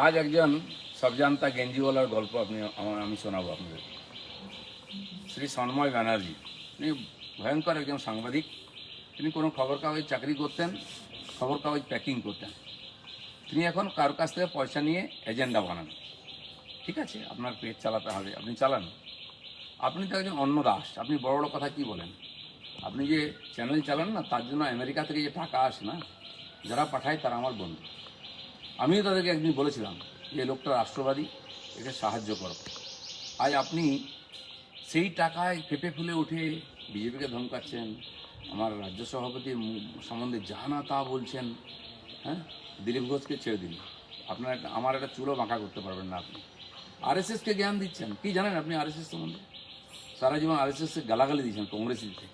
আজ একজন সবজান্তা গেঞ্জিওয়ালার গল্প আমি শোনাবো আপনাদের। শ্রী সন্ময় ব্যানার্জি, তিনি ভয়ঙ্কর একজন সাংবাদিক। তিনি কোনো খবর কাগজ চাকরি করতেন, খবর কাগজ প্যাকিং করতেন। তিনি এখন কারোর কাছ থেকে পয়সা নিয়ে এজেন্ডা বানান। ঠিক আছে, আপনার পেট চালাতে হবে, আপনি চালান। আপনি তো একজন অন্য দাস, আপনি বড় বড় কথা কি বলেন? আপনি যে চ্যানেল চালান না, তার জন্য আমেরিকা থেকে যে টাকা আসে না, যারা পাঠায় তারা আমার বন্ধু। আমিও তাদেরকে একদিন বলেছিলাম যে লোকটা রাষ্ট্রবাদী, একে সাহায্য করো। আজ আপনি সেই টাকায় ফেঁপে ফুলে উঠে বিজেপিকে ধমকাচ্ছেন, আমার রাজ্য সভাপতির সম্বন্ধে যা না তা বলছেন। হ্যাঁ, দিলীপ ঘোষকে ছেড়ে দিন, আমার একটা চুলো বাঁকা করতে পারবেন না আপনি। আরএসএসকে জ্ঞান দিচ্ছেন, কি জানেন আপনি আরএসএস সম্বন্ধে? সারা জীবন আরএসএসকে গালাগালি দিয়েছেন, কংগ্রেসিতে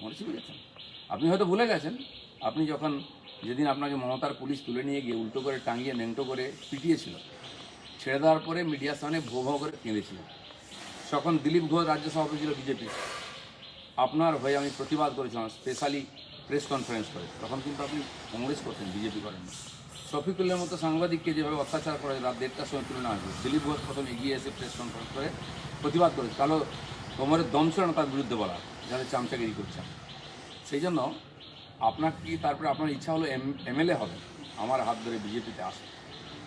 বুঝেছেন। আপনি হয়তো ভুলে গেছেন, আপনি যখন যেদিন আপনাকে মমতার পুলিশ তুলে নিয়ে গিয়ে উল্টো করে টাঙিয়ে ন্যাংটো করে পিটিয়েছিল, ছেড়ে দেওয়ার পরে মিডিয়ার সামনে ভো ভো করে কেঁদেছিল। তখন দিলীপ ঘোষ রাজ্য সভাপতি ছিল বিজেপি, আপনার হয়ে আমি প্রতিবাদ করেছিলাম, স্পেশালি প্রেস কনফারেন্স করে। তখন কিন্তু আপনি কংগ্রেস করতেন, বিজেপি করেন। শফিকুল্লের মতো সাংবাদিককে যেভাবে অত্যাচার করে রাত 1টার সময় তুলে নেওয়া হয়েছে, দিলীপ ঘোষ প্রথম এগিয়ে এসে প্রেস কনফারেন্স করে প্রতিবাদ করেছে। কালো কোমরের দম ছিল না তার বিরুদ্ধে বলা, যাদের চামচাগিরি করছেন। সেই জন্য আপনার কি তারপরে আপনার ইচ্ছা হলো এমএলএ হবে, আমার হাত ধরে বিজেপিতে আসে,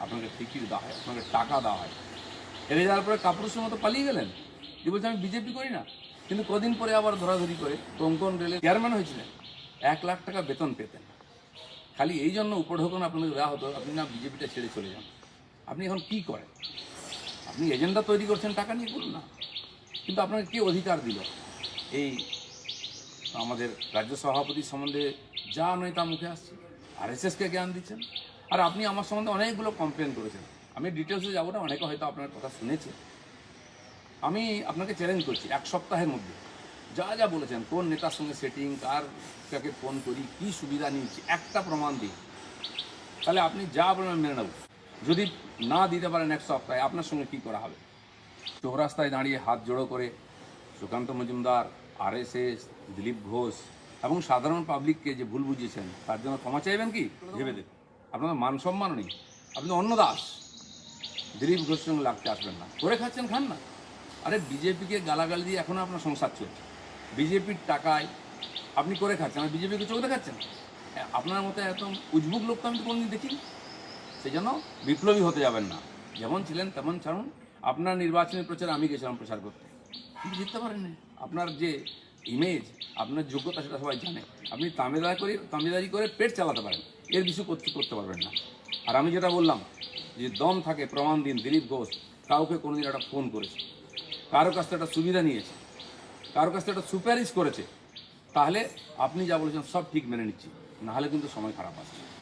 আপনাকে টিকিট দেওয়া হয়, আপনাকে টাকা দেওয়া হয়। হেরে যাওয়ার পরে কাপুরুষের মতো পালিয়ে গেলেন, যে বলছে আমি বিজেপি করি না। কিন্তু কদিন পরে আবার ধরাধরি করে কোঙ্কন রেলে চেয়ারম্যান হয়েছিলেন, 1 লাখ টাকা বেতন পেতেন। খালি এই জন্য উপঢৌকন আপনাদের দেওয়া হতো, আপনি না বিজেপিটা ছেড়ে চলে যান। আপনি এখন কি করেন? আপনি এজেন্ডা তৈরি করছেন, টাকা নিয়ে করুন না। কিন্তু আপনাকে কে অধিকার দিল এই আমাদের রাজ্য সভাপতি সম্বন্ধে যা নয় তা মুখে আসছে? আরএসএসকে জ্ঞান দিচ্ছেন। আর আপনি আমার সম্বন্ধে অনেকগুলো কমপ্লেন করেছেন, আমি ডিটেলসে যাবো না, অনেকে হয়তো আপনার কথা শুনেছে। আমি আপনাকে চ্যালেঞ্জ করছি, 1 সপ্তাহের মধ্যে যা যা বলেছেন, কোন নেতার সঙ্গে সেটিং, কাকে ফোন করি, কী সুবিধা নিয়েছি, একটা প্রমাণ দিই, তাহলে আপনি যা বলেন মেনে নেব। যদি না দিতে পারেন 1 সপ্তাহে, আপনার সঙ্গে কী করা হবে? চৌরাস্তায় দাঁড়িয়ে হাত জোড়ো করে সুকান্ত মজুমদার, আরএসএস, দিলীপ ঘোষ এবং সাধারণ পাবলিককে যে ভুল বুঝিয়েছেন, তার জন্য ক্ষমা চাইবেন কি? ভেবে দেখুন, আপনার মান সম্মান নেই, আপনি অন্য দাস। দিলীপ ঘোষের সঙ্গে লাগতে আসবেন না। করে খাচ্ছেন, খান না। আরে বিজেপিকে গালাগালি দিয়ে এখনও আপনার সংসার চলছে, বিজেপির টাকায় আপনি করে খাচ্ছেন, আর বিজেপিকে চোখ দেখাচ্ছেন। আপনার মতো এত উজবুক লোক তো আমি তো কোনোদিন দেখিনি। সেই জন্য বিপ্লবী হতে যাবেন না, যেমন ছিলেন তেমন ছাড়ুন। আপনার নির্বাচনী প্রচারে আমি গেছিলাম প্রচার করতে, কিন্তু জিততে পারেননি। আপনার যে ইমেজ, আপনার যোগ্যতা, সেটা সবাই জানে। আপনি তামেদারি করে পেট চালাতে পারেন, এর কিছু করতে পারবেন না। আর আমি যেটা বললাম, যে দম থাকে প্রমাণ দিন। দিলীপ ঘোষ কাউকে কোনোদিন একটা ফোন করেছে, কারো কাছ থেকে একটা সুবিধা নিয়েছে, কারো কাছ থেকে একটা সুপারিশ করেছে, তাহলে আপনি যা বলেছেন সব ঠিক মেনে নিচ্ছি, নাহলে কিন্তু সময় খারাপ আসছে।